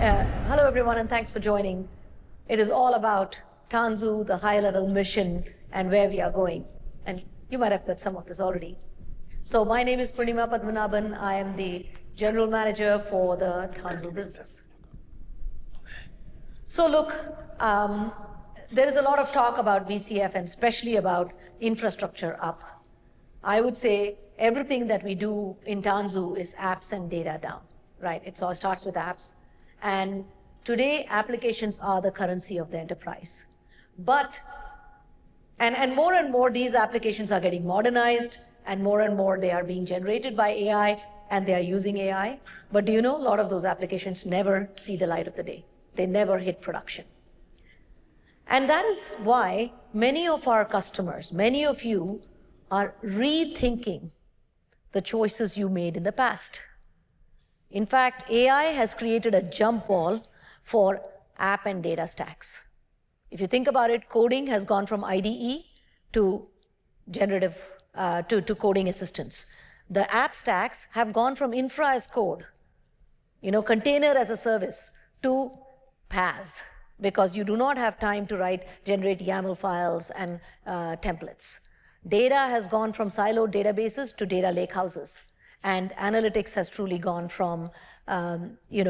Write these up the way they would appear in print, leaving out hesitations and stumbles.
Hello, everyone, and thanks for joining. It is all about Tanzu, the high-level mission, and where we are going. And you might have heard some of this already. So my name is Purnima Padmanabhan. I am the General Manager for the Tanzu business. So look, there is a lot of talk about VCF and especially about infrastructure up. I would say everything that we do in Tanzu is apps and data down, right? It all starts with apps. And today, applications are the currency of the enterprise. But, and more these applications are getting modernized, and more they are being generated by AI, and they are using AI. But do you know, a lot of those applications never see the light of the day. They never hit production. And that is why many of our customers, many of you, are rethinking the choices you made in the past. In fact, AI has created a jump ball for app and data stacks. If you think about it, coding has gone from IDE to generative, to coding assistance. The app stacks have gone from infra as code, container as a service, to PaaS, because you do not have time to generate YAML files and templates. Data has gone from siloed databases to data lakehouses. And analytics has truly gone from, siloed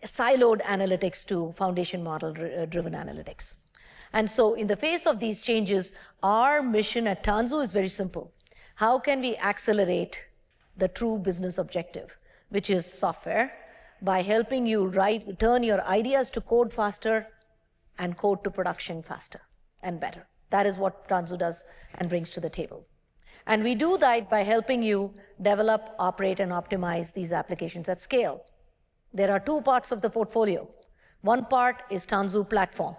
analytics to foundation model-driven analytics. And so in the face of these changes, our mission at Tanzu is very simple. How can we accelerate the true business objective, which is software, by helping you turn your ideas to code faster and code to production faster and better? That is what Tanzu does and brings to the table. And we do that by helping you develop, operate, and optimize these applications at scale. There are two parts of the portfolio. One part is Tanzu Platform.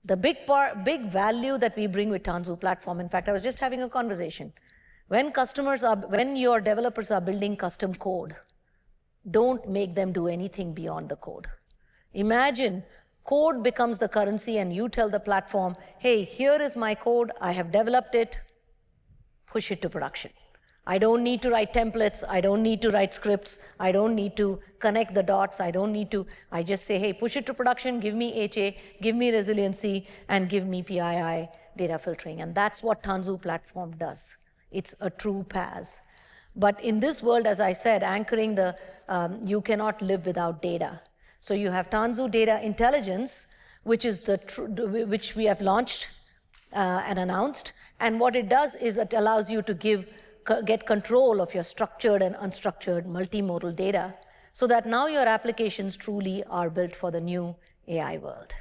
The big value that we bring with Tanzu Platform, in fact, I was just having a conversation. When your developers are building custom code, don't make them do anything beyond the code. Imagine code becomes the currency and you tell the platform, hey, here is my code, I have developed it, push it to production. I don't need to write templates. I don't need to write scripts. I don't need to connect the dots. I just say, hey, push it to production, give me HA, give me resiliency, and give me PII data filtering. And that's what Tanzu Platform does. It's a true PaaS. But in this world, as I said, anchoring you cannot live without data. So you have Tanzu Data Intelligence, which we have launched and announced. And what it does is it allows you to get control of your structured and unstructured multimodal data so that now your applications truly are built for the new AI world.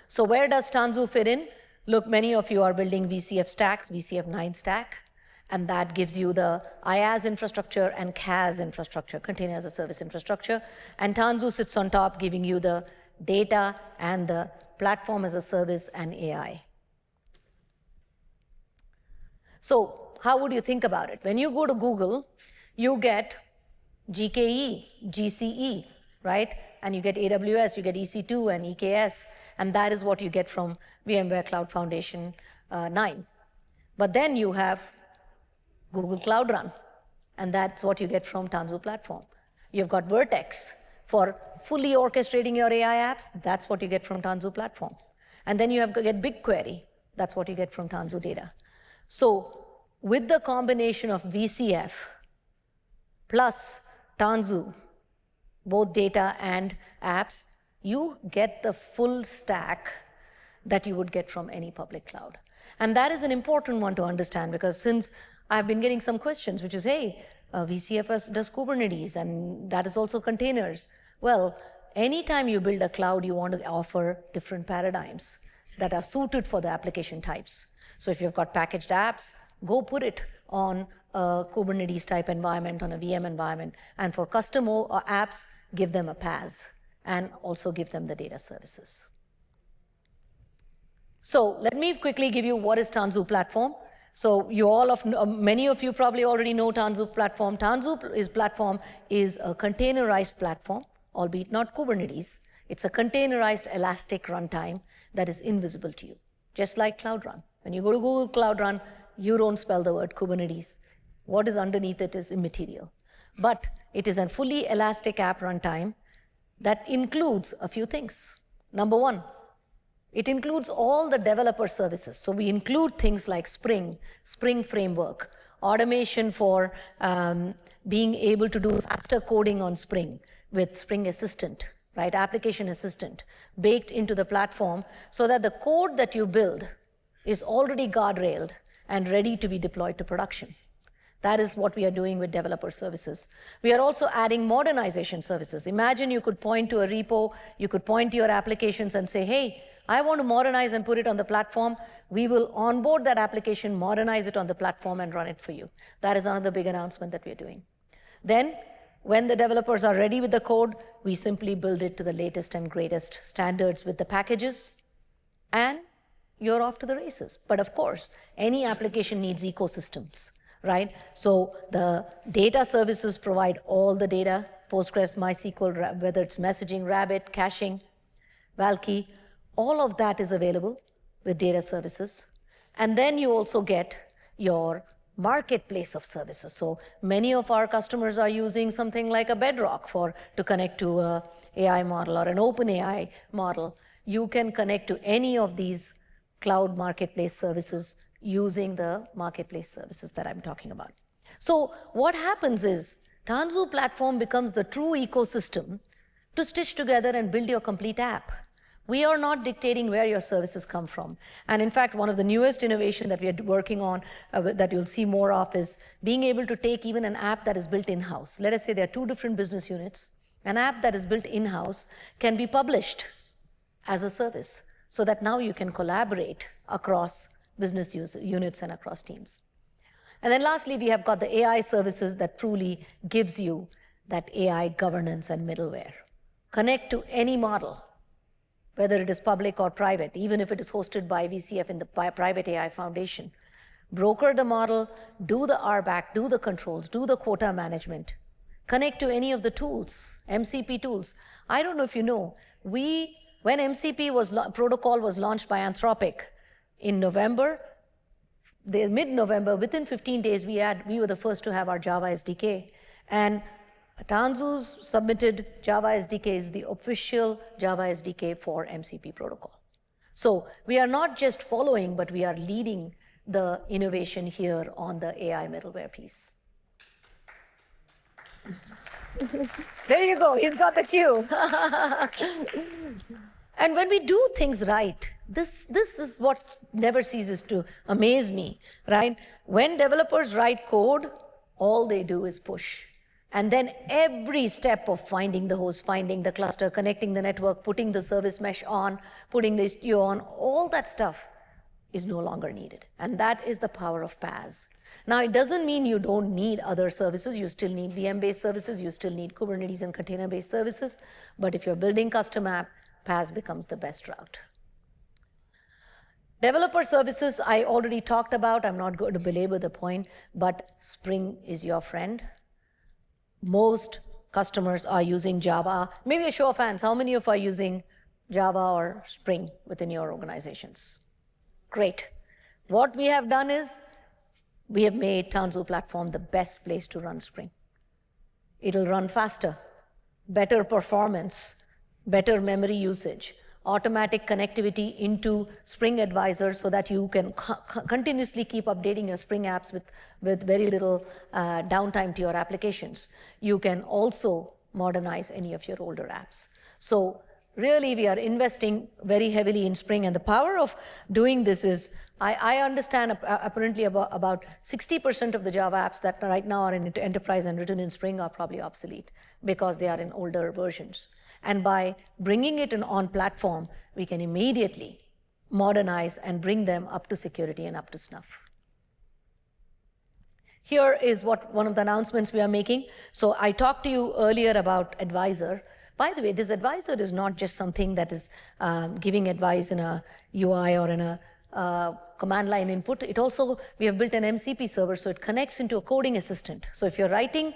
So where does Tanzu fit in? Look, many of you are building VCF stacks, VCF9 stack, and that gives you the IaaS infrastructure and CaaS infrastructure, container as a service infrastructure. And Tanzu sits on top, giving you the data and the platform as a service and AI. So how would you think about it? When you go to Google, you get GKE, GCE, right? And you get AWS, you get EC2 and EKS, and that is what you get from VMware Cloud Foundation 9. But then you have Google Cloud Run, and that's what you get from Tanzu Platform. You've got Vertex for fully orchestrating your AI apps. That's what you get from Tanzu Platform. And then you get BigQuery. That's what you get from Tanzu Data. So with the combination of VCF plus Tanzu, both data and apps, you get the full stack that you would get from any public cloud. And that is an important one to understand, because since I've been getting some questions, which is, hey, VCF does Kubernetes, and that is also containers. Well, anytime you build a cloud, you want to offer different paradigms that are suited for the application types. So if you've got packaged apps, go put it on a Kubernetes type environment, on a VM environment. And for custom apps, give them a PaaS and also give them the data services. So let me quickly give you what is Tanzu Platform. So many of you probably already know Tanzu Platform. Tanzu Platform is a containerized platform, albeit not Kubernetes. It's a containerized elastic runtime that is invisible to you, just like Cloud Run. When you go to Google Cloud Run, you don't spell the word Kubernetes. What is underneath it is immaterial. But it is a fully elastic app runtime that includes a few things. Number one, it includes all the developer services. So we include things like Spring Framework, automation for being able to do faster coding on Spring with Spring Assistant, right? Application Assistant baked into the platform so that the code that you build is already guardrailed and ready to be deployed to production. That is what we are doing with developer services. We are also adding modernization services. Imagine you could point to a repo, you could point to your applications and say, hey, I want to modernize and put it on the platform. We will onboard that application, modernize it on the platform, and run it for you. That is another big announcement that we are doing. Then, when the developers are ready with the code, we simply build it to the latest and greatest standards with the packages, and you're off to the races. But of course, any application needs ecosystems, right? So the data services provide all the data, Postgres, MySQL, whether it's messaging, Rabbit, caching, Valkey, all of that is available with data services. And then you also get your marketplace of services. So many of our customers are using something like a Bedrock to connect to an AI model or an open AI model. You can connect to any of these cloud marketplace services using the marketplace services that I'm talking about. So what happens is Tanzu Platform becomes the true ecosystem to stitch together and build your complete app. We are not dictating where your services come from. And in fact, one of the newest innovations that we are working on that you'll see more of is being able to take even an app that is built in-house. Let us say there are two different business units. An app that is built in-house can be published as a service so that now you can collaborate across business units and across teams. And then lastly, we have got the AI services that truly gives you that AI governance and middleware. Connect to any model, whether it is public or private, even if it is hosted by VCF in the Private AI Foundation. Broker the model, do the RBAC, do the controls, do the quota management. Connect to any of the tools, MCP tools. I don't know if you know, when MCP protocol was launched by Anthropic in November, mid-November, within 15 days, we were the first to have our Java SDK. And Tanzu's submitted Java SDK is the official Java SDK for MCP protocol. So we are not just following, but we are leading the innovation here on the AI middleware piece. There you go, he's got the cue. And when we do things right, this is what never ceases to amaze me, right? When developers write code, all they do is push. And then every step of finding the host, finding the cluster, connecting the network, putting the service mesh on, putting the Istio on, all that stuff is no longer needed. And that is the power of PaaS. Now, it doesn't mean you don't need other services. You still need VM-based services. You still need Kubernetes and container-based services. But if you're building custom app, PaaS becomes the best route. Developer services, I already talked about. I'm not going to belabor the point, but Spring is your friend. Most customers are using Java. Maybe a show of hands, how many of you are using Java or Spring within your organizations? Great. What we have done is we have made Tanzu Platform the best place to run Spring. It'll run faster, better performance, better memory usage, automatic connectivity into Spring Advisor so that you can continuously keep updating your Spring apps with very little downtime to your applications. You can also modernize any of your older apps. So really, we are investing very heavily in Spring, and the power of doing this is, I understand apparently about 60% of the Java apps that right now are in enterprise and written in Spring are probably obsolete because they are in older versions. And by bringing it on platform, we can immediately modernize and bring them up to security and up to snuff. Here is one of the announcements we are making. So I talked to you earlier about Advisor. By the way, this Advisor is not just something that is giving advice in a UI or in a command line input. It also, we have built an MCP server, so it connects into a coding assistant. So if you're writing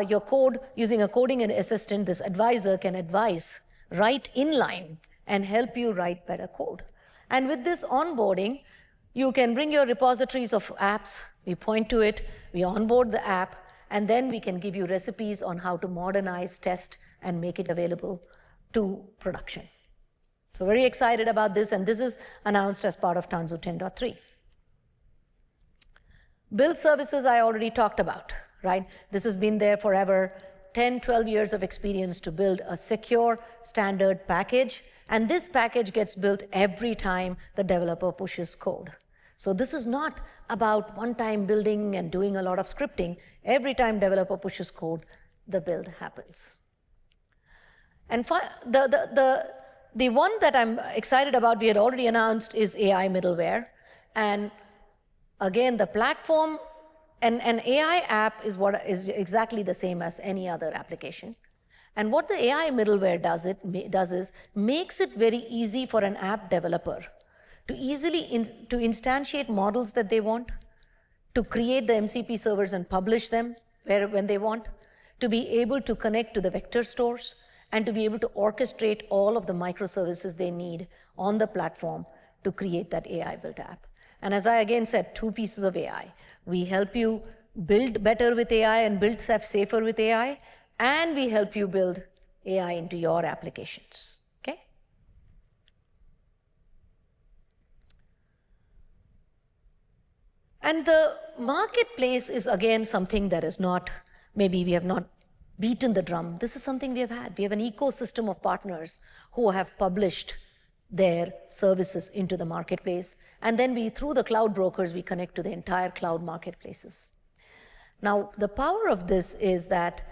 your code using a coding assistant, this Advisor can advise right inline and help you write better code. And with this onboarding, you can bring your repositories of apps, we point to it, we onboard the app, and then we can give you recipes on how to modernize, test, and make it available to production. So very excited about this, and this is announced as part of Tanzu 10.3. Build services I already talked about, right? This has been there forever, 10, 12 years of experience to build a secure standard package, and this package gets built every time the developer pushes code. So this is not about one-time building and doing a lot of scripting. Every time developer pushes code, the build happens. And the one that I'm excited about, we had already announced, is AI middleware. And again, the platform, an AI app is exactly the same as any other application. And what the AI middleware does is makes it very easy for an app developer to easily to instantiate models that they want, to create the MCP servers and publish them when they want, to be able to connect to the vector stores, and to be able to orchestrate all of the microservices they need on the platform to create that AI-built app. And as I again said, 2 pieces of AI. We help you build better with AI and build safer with AI, and we help you build AI into your applications, okay? And the marketplace is again something that is not, maybe we have not beaten the drum. This is something we have had. We have an ecosystem of partners who have published their services into the marketplace. And then through the cloud brokers, we connect to the entire cloud marketplaces. Now, the power of this is that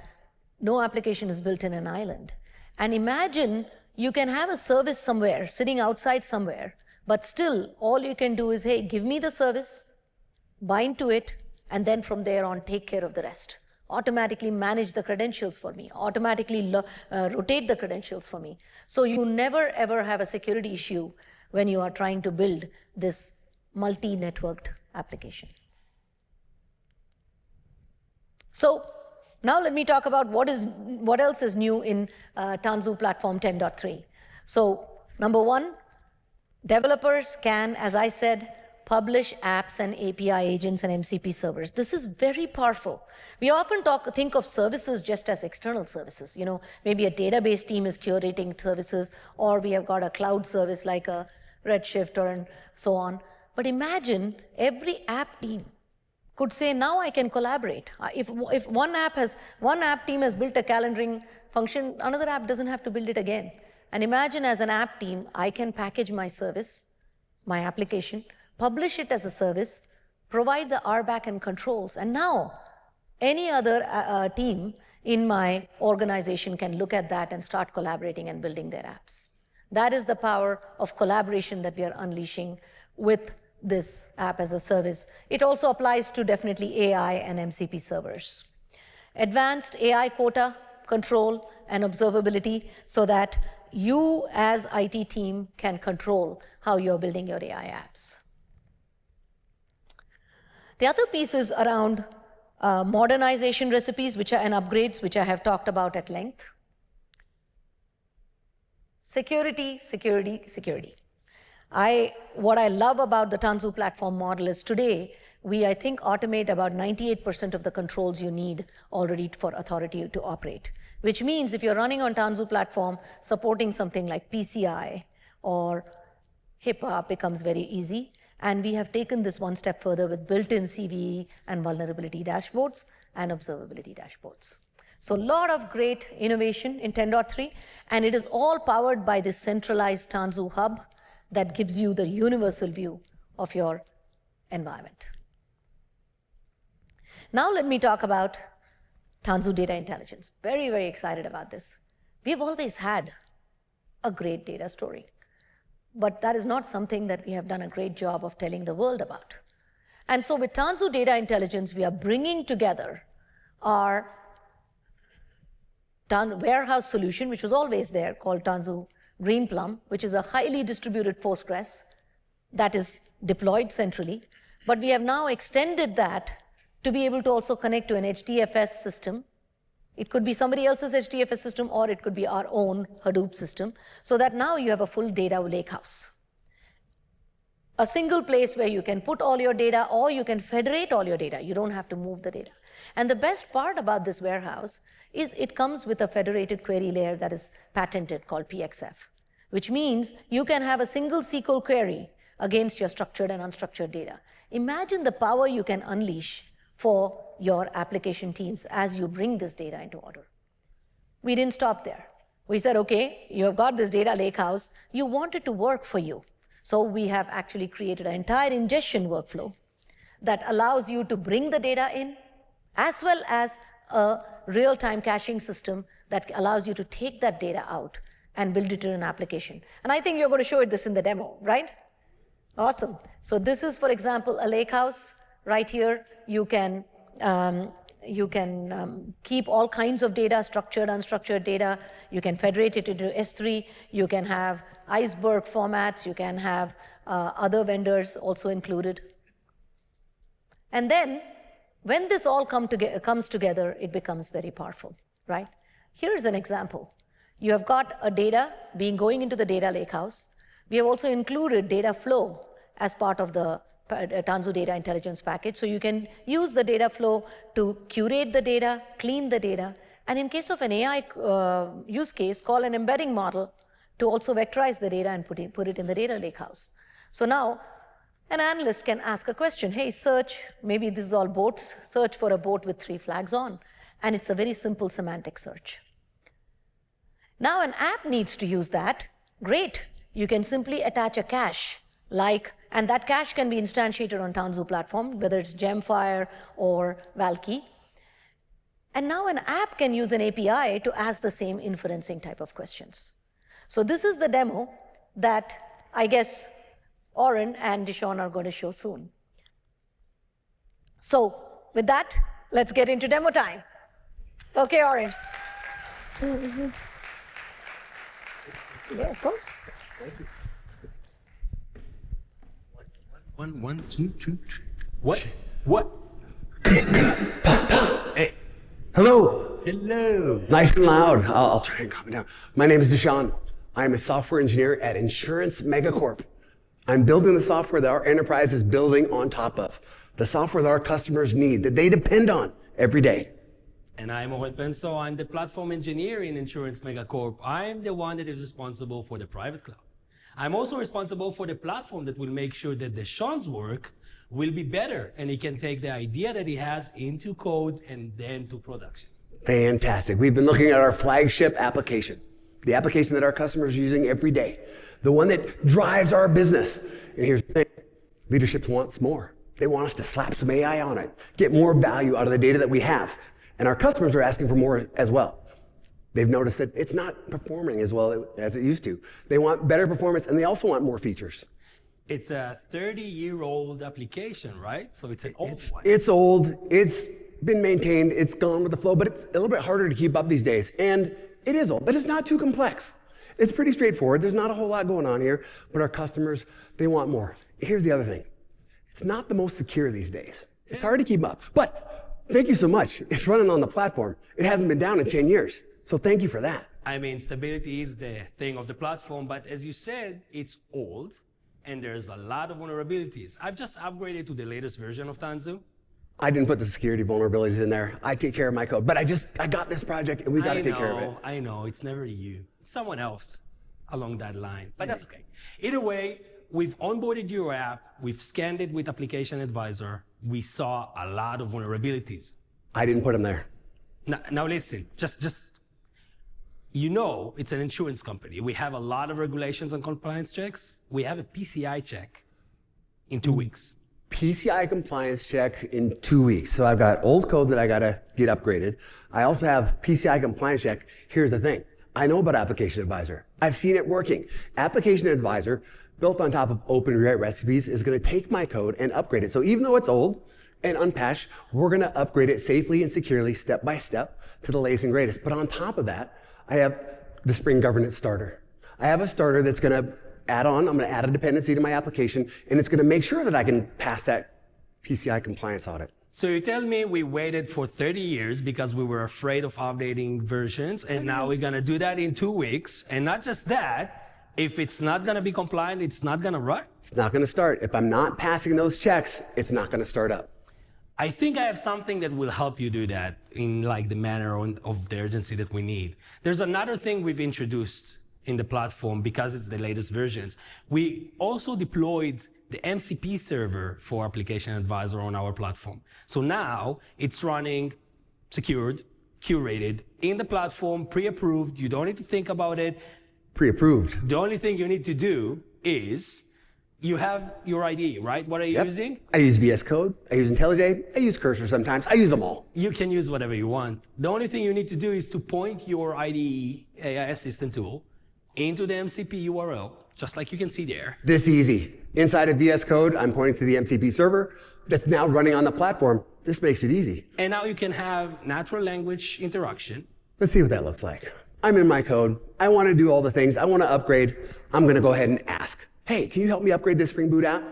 no application is built in an island. And imagine you can have a service somewhere, sitting outside somewhere, but still all you can do is, hey, give me the service, bind to it, and then from there on, take care of the rest. Automatically manage the credentials for me, automatically rotate the credentials for me. So you never ever have a security issue when you are trying to build this multi-networked application. So now let me talk about what else is new in Tanzu Platform 10.3. So number 1, developers can, as I said, publish apps and API agents and MCP servers. This is very powerful. We often think of services just as external services. You know, maybe a database team is curating services, or we have got a cloud service like a Redshift and so on. But imagine every app team could say, now I can collaborate. If one app team has built a calendaring function, another app doesn't have to build it again. And imagine as an app team, I can package my service, my application, publish it as a service, provide the RBAC and controls, and now any other team in my organization can look at that and start collaborating and building their apps. That is the power of collaboration that we are unleashing with this app as a service. It also applies to definitely AI and MCP servers. Advanced AI quota, control, and observability so that you as IT team can control how you're building your AI apps. The other piece is around modernization recipes and upgrades, which I have talked about at length. Security, security, security. What I love about the Tanzu platform model is today, I think, automate about 98% of the controls you need already for authority to operate. Which means if you're running on Tanzu platform, supporting something like PCI or HIPAA becomes very easy. And we have taken this one step further with built-in CVE and vulnerability dashboards and observability dashboards. So a lot of great innovation in 10.3, and it is all powered by this centralized Tanzu hub that gives you the universal view of your environment. Now let me talk about Tanzu Data Intelligence. Very, very excited about this. We've always had a great data story. But that is not something that we have done a great job of telling the world about. And so with Tanzu Data Intelligence, we are bringing together our warehouse solution, which was always there, called Tanzu Greenplum, which is a highly distributed Postgres that is deployed centrally. But we have now extended that to be able to also connect to an HDFS system. It could be somebody else's HDFS system, or it could be our own Hadoop system, so that now you have a full data lakehouse. A single place where you can put all your data, or you can federate all your data. You don't have to move the data. And the best part about this warehouse is it comes with a federated query layer that is patented called PXF, which means you can have a single SQL query against your structured and unstructured data. Imagine the power you can unleash for your application teams as you bring this data into order. We didn't stop there. We said, okay, you have got this data lakehouse, you want it to work for you. So we have actually created an entire ingestion workflow that allows you to bring the data in, as well as a real-time caching system that allows you to take that data out and build it in an application. And I think you're going to show it this in the demo, right? Awesome. So this is, for example, a lakehouse. Right here, you can keep all kinds of data, structured, unstructured data. You can federate it into S3. You can have iceberg formats. You can have other vendors also included. And then, when this all comes together, it becomes very powerful, right? Here's an example. You have got a data going into the data lakehouse. We have also included data flow as part of the Tanzu Data Intelligence package. So you can use the data flow to curate the data, clean the data, and in case of an AI use case, call an embedding model to also vectorize the data and put it in the data lakehouse. So now, an analyst can ask a question, hey, search, maybe this is all boats, search for a boat with 3 flags on. And it's a very simple semantic search. Now an app needs to use that. Great. You can simply attach a cache, and that cache can be instantiated on Tanzu Platform, whether it's Gemfire or Valkey. And now an app can use an API to ask the same inferencing type of questions. So this is the demo that I guess Oren and Dishon are going to show soon. So with that, let's get into demo time. Okay, Oren. Yeah, of course. One, two. What? Hey. Hello. Hello. Nice and loud. I'll try and calm it down. My name is Dishon. I am a software engineer at Insurance Megacorp. I'm building the software that our enterprise is building on top of. The software that our customers need, that they depend on every day. And I'm Oren Penso. I'm the platform engineer in Insurance Megacorp. I'm the one that is responsible for the private cloud. I'm also responsible for the platform that will make sure that Dishon's work will be better and he can take the idea that he has into code and then to production. Fantastic. We've been looking at our flagship application, the application that our customers are using every day, the one that drives our business. And here's the thing, leadership wants more. They want us to slap some AI on it, get more value out of the data that we have. And our customers are asking for more as well. They've noticed that it's not performing as well as it used to. They want better performance and they also want more features. It's a 30-year-old application, right? So it's an old one. It's old, it's been maintained, it's gone with the flow, but it's a little bit harder to keep up these days. And it is old, but it's not too complex. It's pretty straightforward. There's not a whole lot going on here, but our customers, they want more. Here's the other thing. It's not the most secure these days. It's hard to keep up, but thank you so much. It's running on the platform. It hasn't been down in 10 years. So thank you for that. I mean, stability is the thing of the platform, but as you said, it's old and there's a lot of vulnerabilities. I've just upgraded to the latest version of Tanzu. I didn't put the security vulnerabilities in there. I take care of my code, but I got this project and we've got to take care of it. I know, it's never you. It's someone else along that line, but that's okay. Either way, we've onboarded your app, we've scanned it with Application Advisor, we saw a lot of vulnerabilities. I didn't put them there. Now listen, you know, it's an insurance company. We have a lot of regulations and compliance checks. We have a PCI check in 2 weeks. PCI compliance check in 2 weeks. So I've got old code that I got to get upgraded. I also have PCI compliance check. Here's the thing. I know about Application Advisor. I've seen it working. Application Advisor, built on top of open rewrite recipes, is going to take my code and upgrade it. So even though it's old and unpatched, we're going to upgrade it safely and securely, step by step, to the latest and greatest. But on top of that, I have the Spring Governance Starter. I have a starter that's going to add on, I'm going to add a dependency to my application, and it's going to make sure that I can pass that PCI compliance audit. So you tell me we waited for 30 years because we were afraid of updating versions, and now we're going to do that in 2 weeks. And not just that, if it's not going to be compliant, it's not going to run? It's not going to start. If I'm not passing those checks, it's not going to start up. I think I have something that will help you do that in like the manner of the urgency that we need. There's another thing we've introduced in the platform because it's the latest versions. We also deployed the MCP server for Application Advisor on our platform. So now it's running secured, curated in the platform, pre-approved. You don't need to think about it. Pre-approved. The only thing you need to do is you have your ID, right? What are you using? I use VS Code. I use IntelliJ. I use Cursor sometimes. I use them all. You can use whatever you want. The only thing you need to do is to point your IDE AI assistant tool into the MCP URL, just like you can see there. This easy. Inside of VS Code, I'm pointing to the MCP server that's now running on the platform. This makes it easy. And now you can have natural language interaction. Let's see what that looks like. I'm in my code. I want to do all the things. I want to upgrade. I'm going to go ahead and ask, hey, can you help me upgrade this Spring Boot app?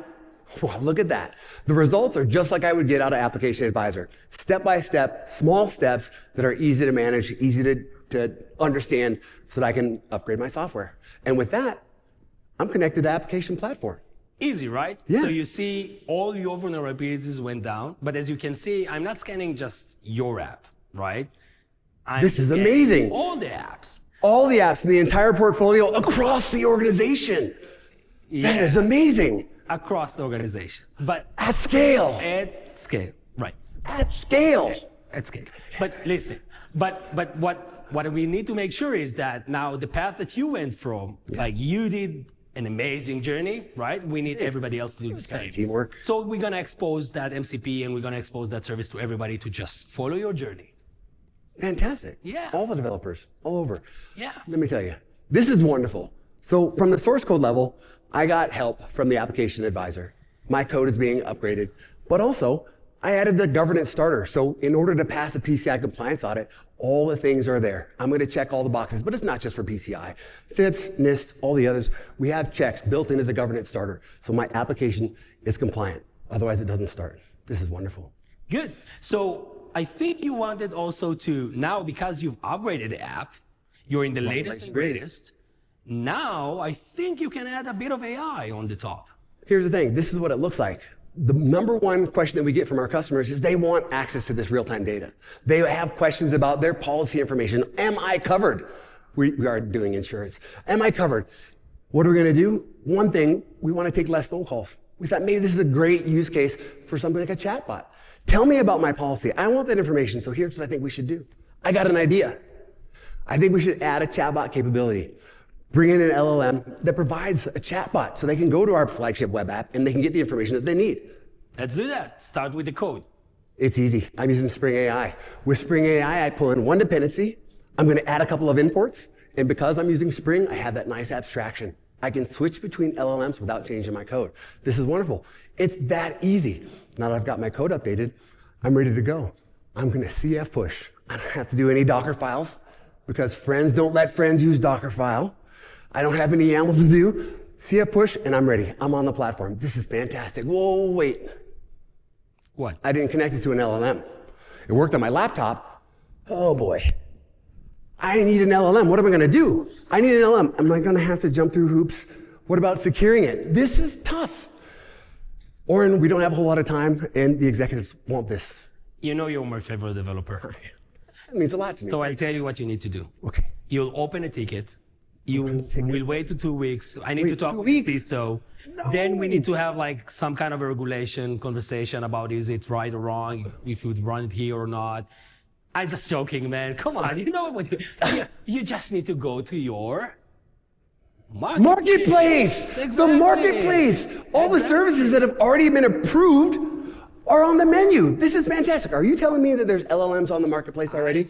Wow, look at that. The results are just like I would get out of Application Advisor. Step by step, small steps that are easy to manage, easy to understand so that I can upgrade my software. And with that, I'm connected to Application Platform. Easy, right? Yeah. So you see all your vulnerabilities went down, but as you can see, I'm not scanning just your app, right? This is amazing. All the apps. All the apps in the entire portfolio across the organization. Yeah. That is amazing. Across the organization, but At scale. at scale, right? At scale. At scale. But listen, but what we need to make sure is that now the path that you went from, like you did an amazing journey, right? We need everybody else to do the same. Teamwork. So we're gonna expose that MCP and we're gonna expose that service to everybody to just follow your journey. Fantastic. Yeah. All the developers, all over. Yeah. Let me tell you, this is wonderful. So from the source code level, I got help from the Application Advisor. My code is being upgraded, but also I added the governance starter. So in order to pass a PCI compliance audit, all the things are there. I'm going to check all the boxes, but it's not just for PCI. FIPS, NIST, all the others, we have checks built into the governance starter. So my application is compliant. Otherwise it doesn't start. This is wonderful. Good. So I think you wanted also to, now because you've upgraded the app, you're in the latest and greatest. Now I think you can add a bit of AI on the top. Here's the thing. This is what it looks like. The number one question that we get from our customers is they want access to this real-time data. They have questions about their policy information. Am I covered? We are doing insurance. Am I covered? What are we going to do? One thing, we want to take less phone calls. We thought maybe this is a great use case for something like a chatbot. Tell me about my policy. I want that information, so here's what I think we should do. I got an idea. I think we should add a chatbot capability. Bring in an LLM that provides a chatbot so they can go to our flagship web app and they can get the information that they need. Let's do that. Start with the code. It's easy. I'm using Spring AI. With Spring AI, I pull in one dependency. I'm going to add a couple of imports. And because I'm using Spring, I have that nice abstraction. I can switch between LLMs without changing my code. This is wonderful. It's that easy. Now that I've got my code updated, I'm ready to go. I'm going to CF push. I don't have to do any Docker files because friends don't let friends use Docker file. I don't have any YAML to do. CF push, and I'm ready. I'm on the platform. This is fantastic. Whoa, wait. What? I didn't connect it to an LLM. It worked on my laptop. Oh boy. I need an LLM. What am I going to do? I need an LLM. Am I going to have to jump through hoops? What about securing it? This is tough. Oren, we don't have a whole lot of time, and the executives want this. You know you're my favorite developer. That means a lot to me. So I'll tell you what you need to do. Okay. You'll open a ticket. You will wait to 2 weeks. I need Wait, to talk 2 with weeks? CISO. No. Then we need to have like some kind of a regulation conversation about is it right or wrong, if you'd run it here or not. I'm just joking, man. Come on, you know what? You just need to go to your Marketplace! Exactly. The marketplace! All the services that have already been approved are on the menu. This is fantastic. Are you telling me that there's LLMs on the marketplace already?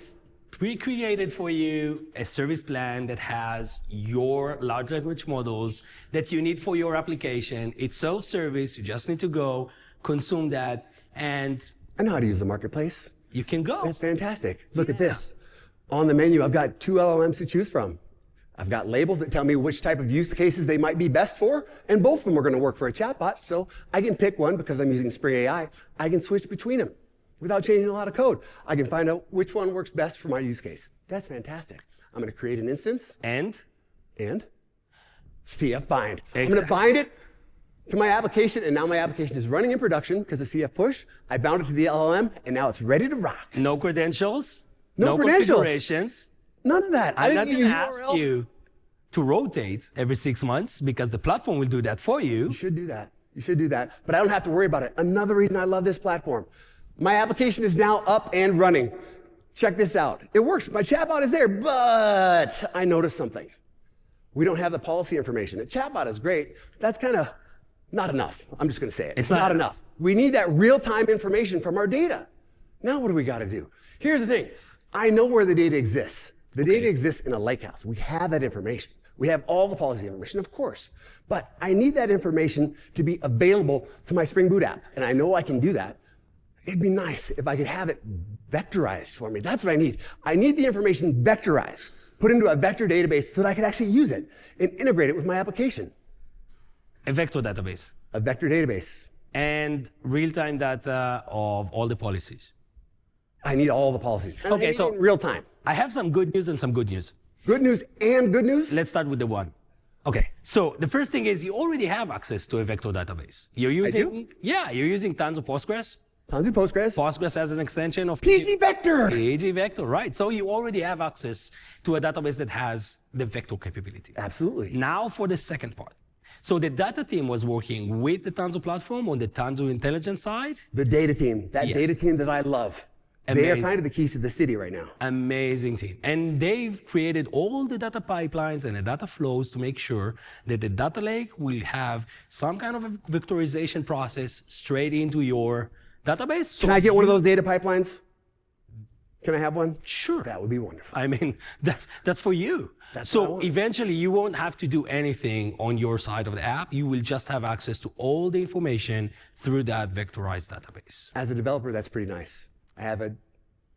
Pre-created for you a service plan that has your large language models that you need for your application. It's self-service. You just need to go consume that, and I know how to use the marketplace. you can go. That's fantastic. Look at this. On the menu, I've got 2 LLMs to choose from. I've got labels that tell me which type of use cases they might be best for, and both of them are going to work for a chatbot. So I can pick one because I'm using Spring AI. I can switch between them without changing a lot of code. I can find out which one works best for my use case. That's fantastic. I'm going to create an instance And and CF bind. I'm Exactly. going to bind it to my application, and now my application is running in production because of CF push. I bound it to the LLM, and now it's ready to rock. No credentials. No credentials. Configurations. None of that. I'm not need going to a ask URL. you to rotate every 6 months because the platform will do that for you. You should do that. You should do that. But I don't have to worry about it. Another reason I love this platform. My application is now up and running. Check this out. It works. My chatbot is there, but I noticed something. We don't have the policy information. The chatbot is great. That's kind of not enough. I'm just going to say it. It's not enough. We need that real-time information from our data. Now what do we got to do? Here's the thing. I know where the data exists. The data exists in a lakehouse. We have that information. We have all the policy information, of course. But I need that information to be available to my Spring Boot app. And I know I can do that. It'd be nice if I could have it vectorized for me. That's what I need. I need the information vectorized, put into a vector database so that I can actually use it and integrate it with my application. A vector database. A vector database. And real-time data of all the policies. I need all the policies. And Okay, so in real time. I have some good news and some good news. Good news and good news? Let's start with the one. Okay, so the first thing is you already have access to a vector database. You're using, yeah, you're using Tanzu Postgres. Tanzu Postgres. Postgres has an extension of PG Vector. PG Vector, right? So you already have access to a database that has the vector capability. Absolutely. Now for the second part. So the data team was working with the Tanzu platform on the Tanzu Intelligence side. The data team, that Yes. data team that I love. They are Amazing. kind of the keys to the city right now. Amazing team. And they've created all the data pipelines and the data flows to make sure that the data lake will have some kind of a vectorization process straight into your database. So Can I get one of those data pipelines? Can I have one? Sure. That would be wonderful. I mean, that's for you. That's what I So want. eventually you won't have to do anything on your side of the app. You will just have access to all the information through that vectorized database. As a developer, that's pretty nice. I have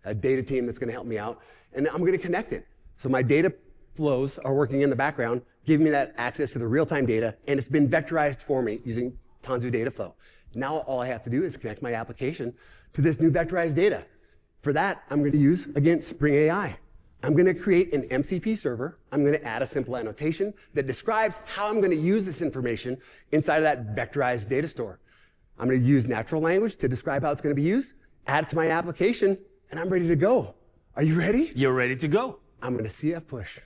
a data team that's going to help me out, and I'm going to connect it. So my data flows are working in the background, giving me that access to the real-time data, and it's been vectorized for me using Tanzu Data Flow. Now all I have to do is connect my application to this new vectorized data. For that, I'm going to use, again, Spring AI. I'm going to create an MCP server. I'm going to add a simple annotation that describes how I'm going to use this information inside of that vectorized data store. I'm going to use natural language to describe how it's going to be used, add it to my application, and I'm ready to go. Are you ready? You're ready to go. I'm going to CF push.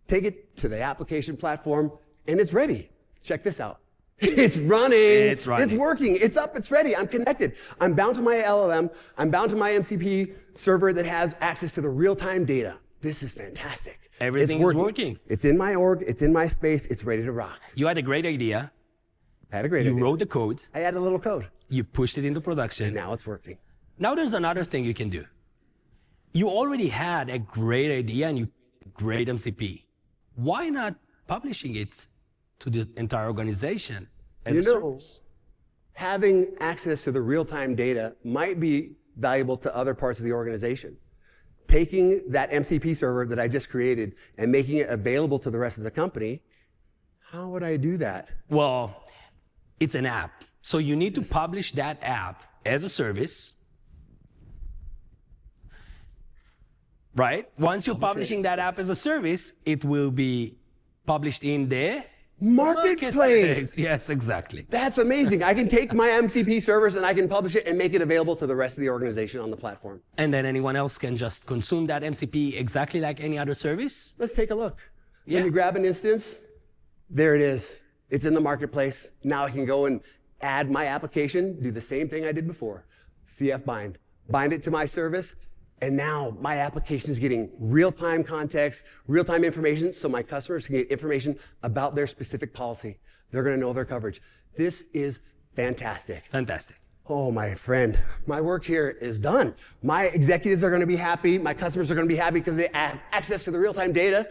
Take it to the application platform, and it's ready. Check this out. It's running. It's running. It's working. It's up. It's ready. I'm connected. I'm bound to my LLM. I'm bound to my MCP server that has access to the real-time data. This is fantastic. Everything It's is working. It's in my org. It's in my space. It's ready to rock. You had a great idea. I had a great You idea. wrote the code. I added a little code. You pushed it into production. Now it's working. Now there's another thing you can do. You already had a great idea and you great MCP. Why not publishing it to the entire organization as a service? Having access to the real-time data might be valuable to other parts of the organization. Taking that MCP server that I just created and making it available to the rest of the company, how would I do that? Well, it's an app. So you need to publish that app as a service, right? Once you're publishing that app as a service, it will be published in the Marketplace. Yes, exactly. That's amazing. I can take my MCP servers and I can publish it and make it available to the rest of the organization on the platform. And then anyone else can just consume that MCP exactly like any other service. Let's take a look. Yeah. When you grab an instance, there it is. It's in the marketplace. Now I can go and add my application, do the same thing I did before. CF bind it to my service, and now my application is getting real-time context, real-time information, so my customers can get information about their specific policy. They're going to know their coverage. This is fantastic. Fantastic. Oh, my friend, my work here is done. My executives are going to be happy. My customers are going to be happy because they have access to the real-time data.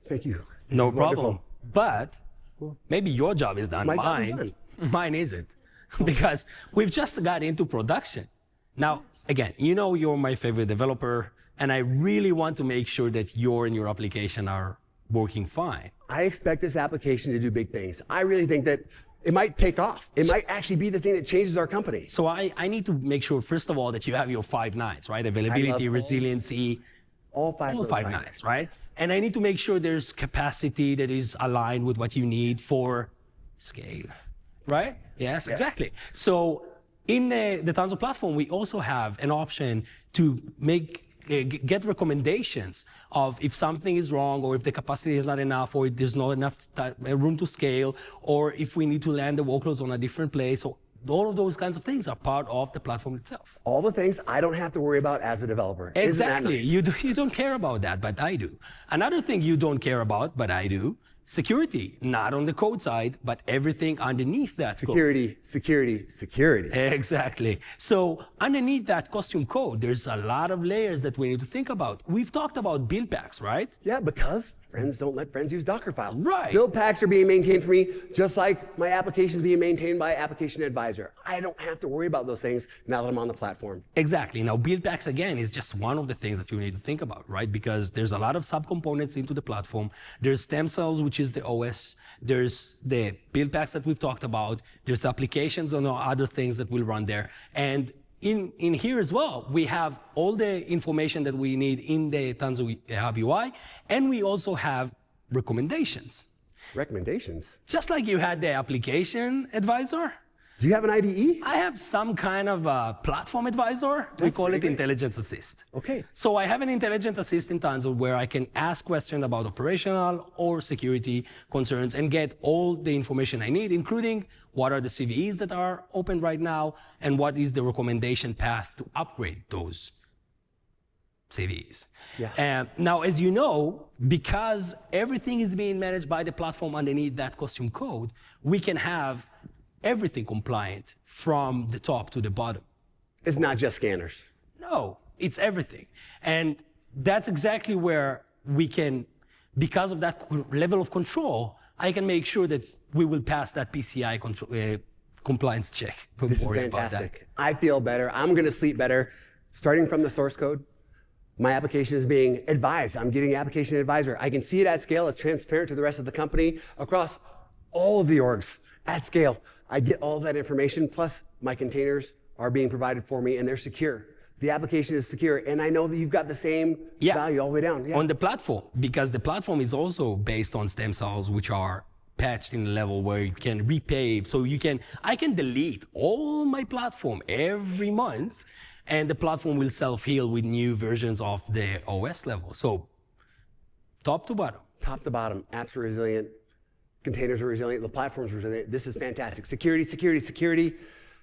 Thank you. No This is wonderful. problem. But maybe your job is done. My job is done. Mine isn't. Because we've just got into production. Now, again, you know you're my favorite developer, and I really want to make sure that you and your application are working fine. I expect this application to do big things. I really think that it might take off. It might actually be the thing that changes our company. So I need to make sure, first of all, that you have your 5 nines, right? Availability, resiliency, All five nines, right? And I need to make sure there's capacity that is aligned with what you need for scale. right? Yes, exactly. So in the Tanzu platform, we also have an option to get recommendations of if something is wrong, or if the capacity is not enough, or if there's not enough room to scale, or if we need to land the workloads on a different place. So all of those kinds of things are part of the platform itself. All the things I don't have to worry about as a developer. Exactly. Isn't that nice? You don't care about that, but I do. Another thing you don't care about, but I do, security. Not on the code side, but everything underneath that code. Security. Exactly. So underneath that custom code, there's a lot of layers that we need to think about. We've talked about build packs, right? Yeah, because friends don't let friends use Docker files. Right. Build packs are being maintained for me, just like my application is being maintained by Application Advisor. I don't have to worry about those things now that I'm on the platform. Exactly. Now, build packs, again, is just one of the things that you need to think about, right? Because there's a lot of subcomponents into the platform. There's stem cells, which is the OS. There's the build packs that we've talked about. There's applications and other things that will run there. And in here as well, we have all the information that we need in the Tanzu Hub UI, and we also have recommendations. Recommendations? Just like you had the application advisor, Do you have an IDE? I have some kind of a platform advisor. We call it Intelligence Assist. Okay. So I have an Intelligence Assist in Tanzu where I can ask questions about operational or security concerns and get all the information I need, including what are the CVEs that are open right now and what is the recommendation path to upgrade those CVEs. Yeah. Now, as you know, because everything is being managed by the platform underneath that custom code, we can have everything compliant from the top to the bottom. It's not just scanners. No, it's everything. And that's exactly where we can, because of that level of control, I can make sure that we will pass that PCI compliance check. Don't This is worry about fantastic. I feel better. I'm going to sleep better. Starting from the source code, my application is being advised. I'm getting Application Advisor. I can see it at scale. It's transparent to the rest of the company across all of the orgs at scale. I get all of that information, plus my containers are being provided for me and they're secure. The application is secure, and I know that you've got the same value all the way down. Yeah. On the platform, because the platform is also based on stem cells, which are patched in a level where you can repave. So I can delete all my platform every month, and the platform will self-heal with new versions of the OS level. So top to bottom. Top to bottom, apps are resilient, containers are resilient, the platform's resilient. This is fantastic. Security.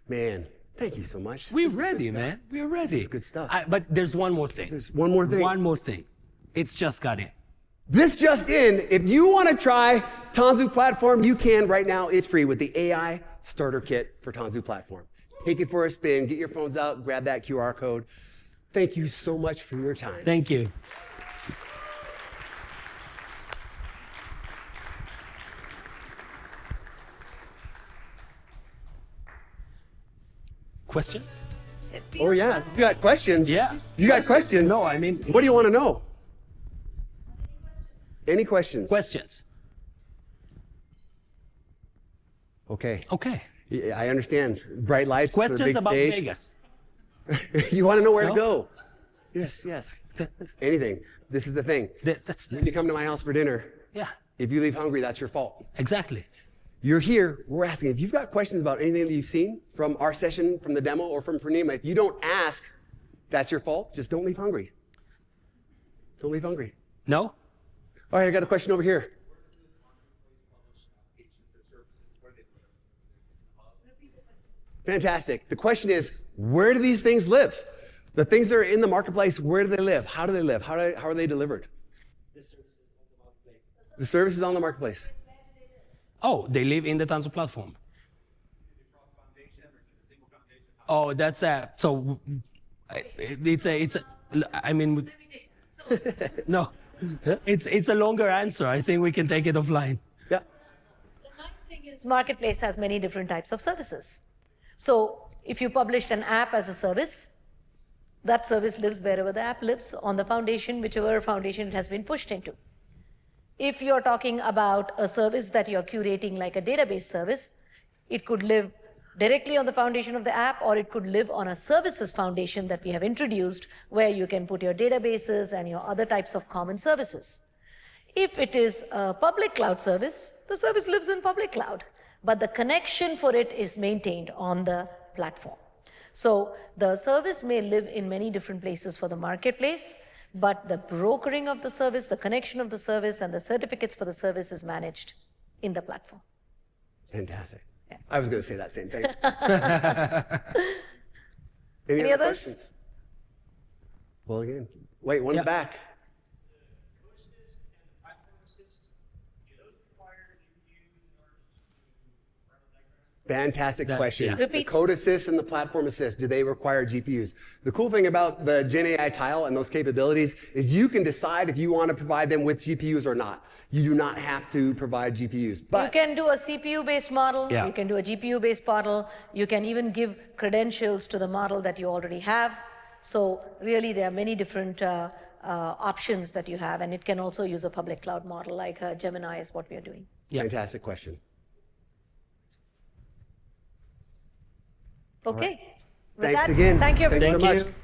Man, thank you so much. We're ready, man. We're ready. This is good stuff. But there's one more thing. There's one more thing. One more thing. It's just got in. This just in, if you want to try Tanzu Platform, you can right now. It's free with the AI Starter Kit for Tanzu Platform. Take it for a spin, get your phones out, grab that QR code. Thank you so much for your time. Thank you. Questions? Oh yeah, you got questions? Yeah. You got questions? No, I mean, What do you want to know? Any questions? questions. Okay. Okay. Yeah, I understand. Bright lights. for the Questions big about stage. Vegas. You want to know where No? to go? Yes. Anything. This is the thing. That's When you come to my house for dinner, yeah, if you leave hungry, that's your fault. exactly. You're here, we're asking. If you've got questions about anything that you've seen from our session, from the demo, or from Purnima, if you don't ask, that's your fault. Just don't leave hungry. Don't leave hungry. No? All right, I got a question over here. Fantastic. The question is, where do these things live? The things that are in the marketplace, where do they live? How do they live? How are they delivered? The services on the marketplace. The services on the marketplace. Oh, they live in the Tanzu platform. Is it cross-foundation or is it single foundation? Oh, that's so it's a, I mean, no, it's a longer answer. I think we can take it offline. Yeah. The nice thing is Marketplace has many different types of services. So if you published an app as a service, that service lives wherever the app lives on the foundation, whichever foundation it has been pushed into. If you're talking about a service that you're curating like a database service, it could live directly on the foundation of the app, or it could live on a services foundation that we have introduced where you can put your databases and your other types of common services. If it is a public cloud service, the service lives in public cloud. but the connection for it is maintained on the platform. So the service may live in many different places for the marketplace, but the brokering of the service, the connection of the service, and the certificates for the service is managed in the platform. Fantastic. I was going to say that same thing. Any other others? questions? Well, again, wait, one back. Fantastic question. yeah. Repeat. The code assist and the platform assist, do they require GPUs? The cool thing about the Gen AI tile and those capabilities is you can decide if you want to provide them with GPUs or not. You do not have to provide GPUs. You But can do a CPU-based model, Yeah. you can do a GPU-based model, you can even give credentials to the model that you already have. So really there are many different options that you have, and it can also use a public cloud model like Gemini is what we are doing. fantastic question. Okay. With Thanks that, again. thank you Thanks everyone. so Thank much. you.